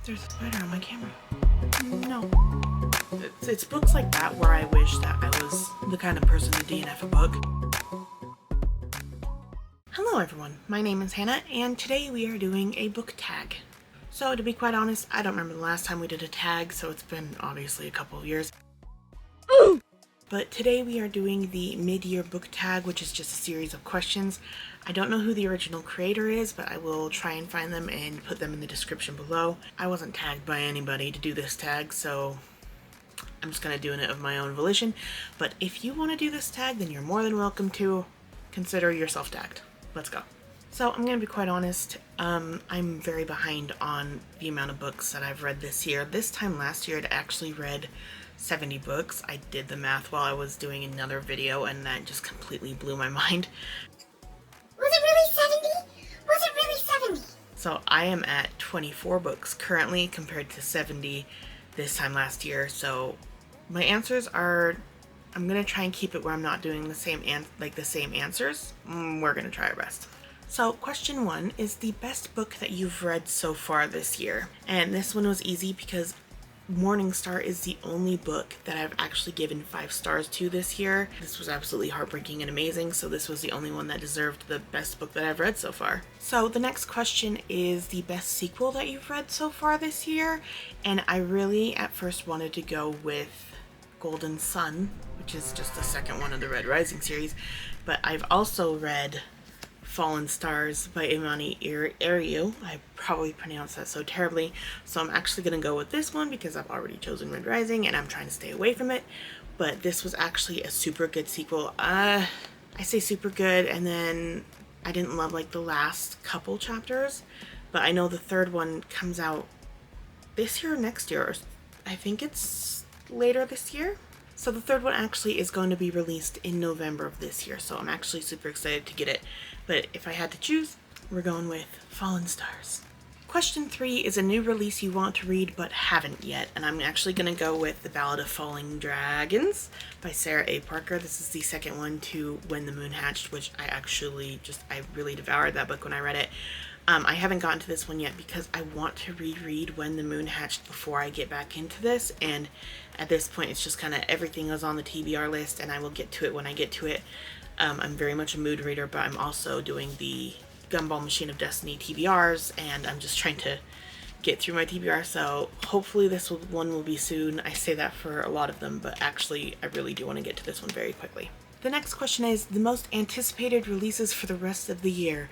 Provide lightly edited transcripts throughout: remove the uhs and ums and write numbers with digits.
There's a spider on my camera. No. It's books like that where I wish that I was the kind of person to DNF a book. Hello everyone, my name is Hannah and today we are doing a book tag. So to be quite honest, I don't remember the last time we did a tag, so it's been obviously a couple of years. But today we are doing the Midyear Book Tag, which is just a series of questions. I don't know who the original creator is, but I will try and find them and put them in the description below. I wasn't tagged by anybody to do this tag, so I'm just going to do it of my own volition. But if you want to do this tag, then you're more than welcome to consider yourself tagged. Let's go. So I'm going to be quite honest, I'm very behind on the amount of books that I've read this year. This time last year I'd actually read 70 books. I did the math while I was doing another video and that just completely blew my mind. Was it really 70? Was it really 70? So I am at 24 books currently compared to 70 this time last year. So my answers are, I'm going to try and keep it where I'm not doing the same answers. We're going to try our best. So question 1 is the best book that you've read so far this year. And this one was easy because Morningstar is the only book that I've actually given 5 stars to this year. This was absolutely heartbreaking and amazing, so this was the only one that deserved the best book that I've read so far. So the next question is the best sequel that you've read so far this year, and I really at first wanted to go with Golden Sun, which is just the second one of the Red Rising series, but I've also read Fallen Stars by Emilia. I probably pronounced that so terribly, so I'm actually going to go with this one because I've already chosen Red Rising and I'm trying to stay away from it, but this was actually a super good sequel. I say super good, and then I didn't love like the last couple chapters, but I know the third one comes out this year or next year, or I think it's later this year. So the third one actually is going to be released in November of this year, so I'm actually super excited to get it. But if I had to choose, we're going with Fallen Stars. Question 3 is a new release you want to read but haven't yet, and I'm actually going to go with The Ballad of Falling Dragons by Sarah A. Parker. This is the second one to When the Moon Hatched, which I really devoured that book when I read it. I haven't gotten to this one yet because I want to reread When the Moon Hatched before I get back into this, and at this point it's just kind of everything is on the TBR list and I will get to it when I get to it. I'm very much a mood reader, but I'm also doing the Gumball Machine of Destiny TBRs, and I'm just trying to get through my TBR, so hopefully one will be soon. I say that for a lot of them, but actually I really do want to get to this one very quickly. The next question is the most anticipated releases for the rest of the year.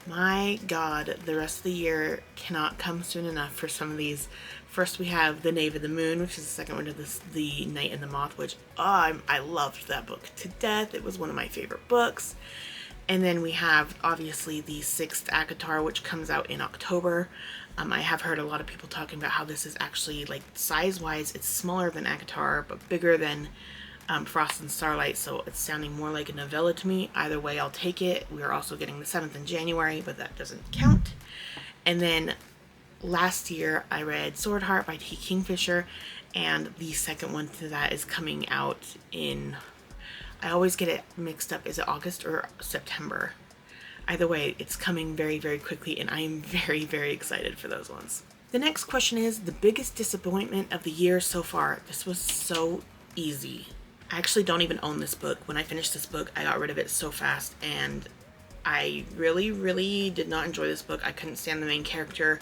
My god, the rest of the year cannot come soon enough for some of these. First we have The Knave of the Moon, which is the second one to The Night and the Moth, which I loved that book to death. It was one of my favorite books. And then we have obviously the 6th ACOTAR, which comes out in October. I have heard a lot of people talking about how this is actually, like, size-wise, it's smaller than ACOTAR, but bigger than Frost and Starlight, so it's sounding more like a novella to me. Either way, I'll take it. We're also getting the 7th in January, but that doesn't count. And then last year I read Sword Heart by T. Kingfisher, and the second one to that is coming out in, I always get it mixed up, is it August or September? Either way, it's coming very, very quickly, and I am very, very excited for those ones. The next question is the biggest disappointment of the year so far. This was so easy. I actually don't even own this book. When I finished this book, I got rid of it so fast, and I really, really did not enjoy this book. I couldn't stand the main character,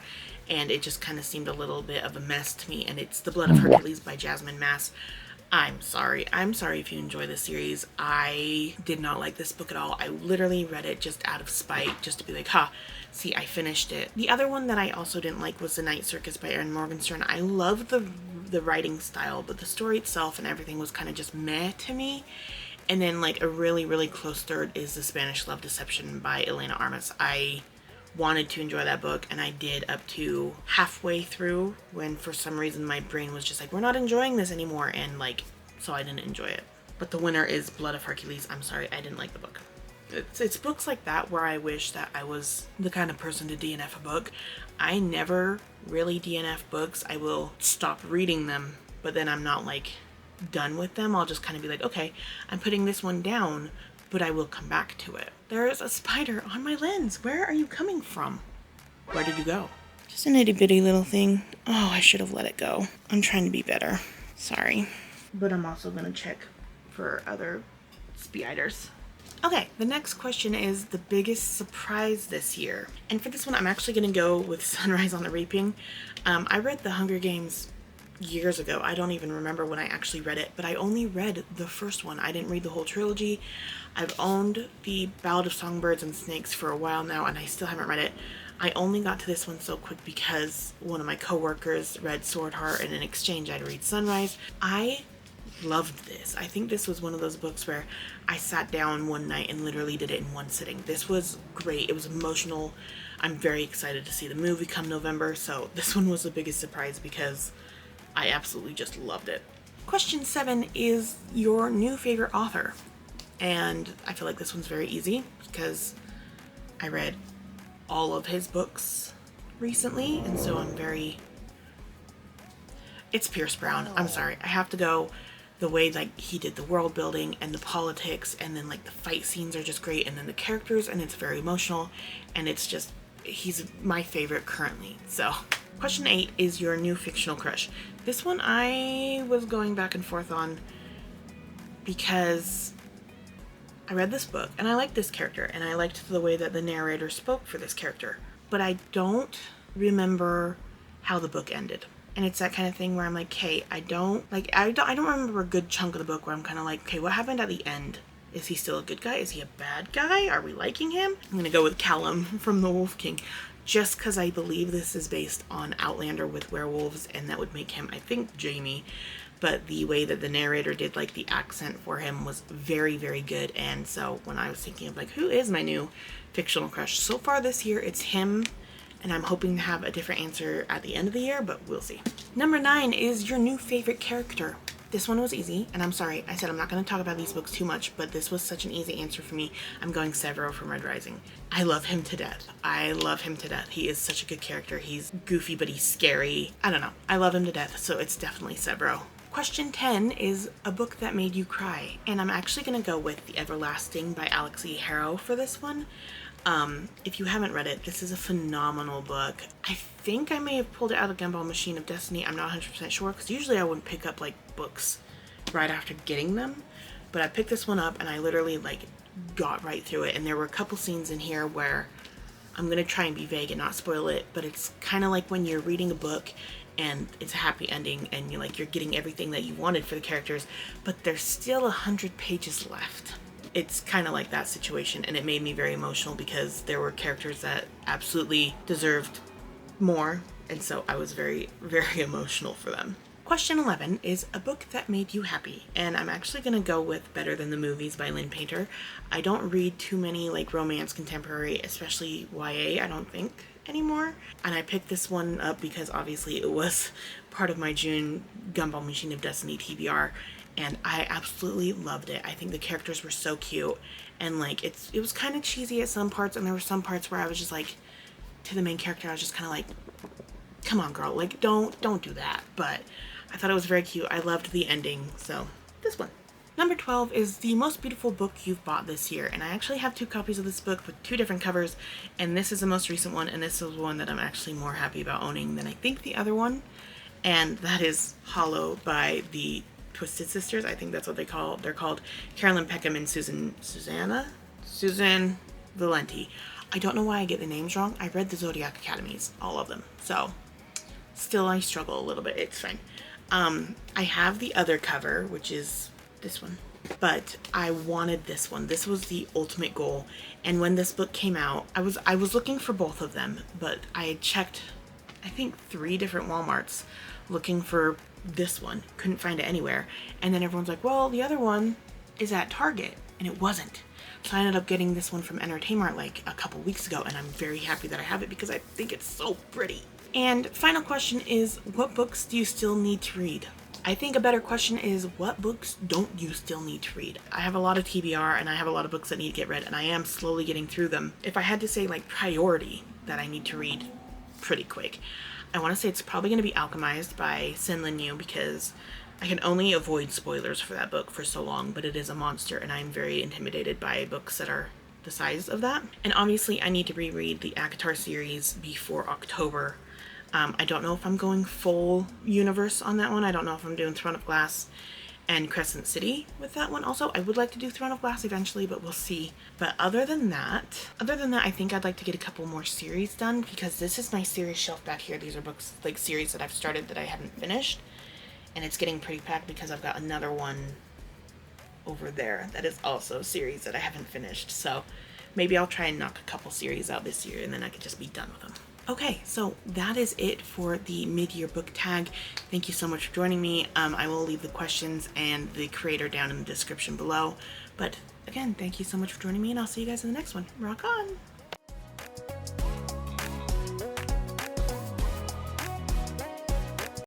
and it just kind of seemed a little bit of a mess to me, and it's The Blood of Hercules by Jasmine Mass. I'm sorry if you enjoy this series. I did not like this book at all. I literally read it just out of spite, just to be like, see, I finished it. The other one that I also didn't like was The Night Circus by Erin Morgenstern. I love the writing style, but the story itself and everything was kind of just meh to me. And then like a really, really close third is The Spanish Love Deception by Elena Armas. I wanted to enjoy that book, and I did up to halfway through when for some reason my brain was just like, we're not enjoying this anymore, and like, so I didn't enjoy it. But the winner is Blood of Hercules. I'm sorry, I didn't like the book. It's books like that where I wish that I was the kind of person to DNF a book. I never really DNF books. I will stop reading them, but then I'm not like done with them. I'll just kind of be like, okay, I'm putting this one down, but I will come back to it. There is a spider on my lens. Where are you coming from? Where did you go? Just an itty bitty little thing. Oh, I should have let it go. I'm trying to be better. Sorry. But I'm also gonna check for other speeders. Okay, the next question is the biggest surprise this year. And for this one, I'm actually gonna go with Sunrise on the Reaping. I read The Hunger Games years ago. I don't even remember when I actually read it, but I only read the first one. I didn't read the whole trilogy. I've owned the Ballad of Songbirds and Snakes for a while now, and I still haven't read it. I only got to this one so quick because one of my coworkers read Sword Heart, and in exchange I'd read Sunrise. I loved this. I think this was one of those books where I sat down one night and literally did it in one sitting. This was great. It was emotional. I'm very excited to see the movie come November, so this one was the biggest surprise because I absolutely just loved it. Question 7 is your new favorite author. And I feel like this one's very easy because I read all of his books recently, and so it's Pierce Brown. I'm sorry. I have to go. The way like he did the world building and the politics, and then like the fight scenes are just great, and then the characters, and it's very emotional, and it's just, he's my favorite currently. So question 8 is your new fictional crush. This one I was going back and forth on because I read this book and I liked this character and I liked the way that the narrator spoke for this character, but I don't remember how the book ended. And it's that kind of thing where I'm like, okay, I don't remember a good chunk of the book where I'm kind of like, okay, what happened at the end? Is he still a good guy? Is he a bad guy? Are we liking him? I'm gonna go with Callum from The Wolf King, just because I believe this is based on Outlander with werewolves, and that would make him, I think, Jamie. But the way that the narrator did like the accent for him was very, very good. And so when I was thinking of like, who is my new fictional crush? So far this year, it's him. And I'm hoping to have a different answer at the end of the year, but we'll see. Number 9 is your new favorite character. This one was easy, and I'm sorry, I said I'm not going to talk about these books too much, but this was such an easy answer for me. I'm going Severo from Red Rising. I love him to death. I love him to death. He is such a good character. He's goofy, but he's scary. I don't know. I love him to death, so it's definitely Severo. Question 10 is a book that made you cry, and I'm actually going to go with The Everlasting by Alex E. Harrow for this one. If you haven't read it, this is a phenomenal book. I think I may have pulled it out of Gumball Machine of Destiny. I'm not 100% sure, because usually I wouldn't pick up like books right after getting them, but I picked this one up and I literally like got right through it. And there were a couple scenes in here where I'm gonna try and be vague and not spoil it, but it's kind of like when you're reading a book and it's a happy ending and you're getting everything that you wanted for the characters, but there's still 100 pages left. It's kind of like that situation, and it made me very emotional because there were characters that absolutely deserved more, and so I was very, very emotional for them. Question 11 is a book that made you happy, and I'm actually going to go with Better Than the Movies by Lynn Painter. I don't read too many like romance contemporary, especially YA, I don't think, anymore, and I picked this one up because obviously it was part of my June Gumball Machine of Destiny TBR, and I absolutely loved it. I think the characters were so cute, and like it was kind of cheesy at some parts, and there were some parts where I was just like, to the main character, I was just kind of like, come on girl, like don't do that. But I thought it was very cute. I loved the ending, so this one. Number 12 is the most beautiful book you've bought this year, and I actually have 2 copies of this book with 2 different covers, and this is the most recent one, and this is one that I'm actually more happy about owning than I think the other one, and that is Hollow by the Twisted Sisters. I think that's what they're called Carolyn Peckham and Susan Valenti. I don't know why I get the names wrong. I read the Zodiac Academies, all of them, so still I struggle a little bit. It's fine. I have the other cover, which is this one, but I wanted this one. This was the ultimate goal, and when this book came out, I was looking for both of them, but I checked I think 3 different Walmarts looking for this one, couldn't find it anywhere, and then everyone's like, well, the other one is at Target, and it wasn't. So I ended up getting this one from Entertainment like a couple weeks ago, and I'm very happy that I have it because I think it's so pretty. And final question is, what books do you still need to read? I think a better question is, what books don't you still need to read? I have a lot of TBR and I have a lot of books that need to get read, and I am slowly getting through them. If I had to say like priority that I need to read pretty quick, I want to say it's probably going to be Alchemized by Sin Lin Yu, because I can only avoid spoilers for that book for so long, but it is a monster and I'm very intimidated by books that are the size of that. And obviously I need to reread the ACOTAR series before October, I don't know if I'm going full universe on that one. I don't know if I'm doing Throne of Glass and Crescent City with that one. Also, I would like to do Throne of Glass eventually, but we'll see. But other than that, I think I'd like to get a couple more series done, because this is my series shelf back here. These are books, like series that I've started that I haven't finished, and it's getting pretty packed because I've got another one over there that is also a series that I haven't finished. So maybe I'll try and knock a couple series out this year, and then I could just be done with them. Okay, so that is it for the mid-year book tag. Thank you so much for joining me. I will leave the questions and the creator down in the description below. But again, thank you so much for joining me, and I'll see you guys in the next one. Rock on!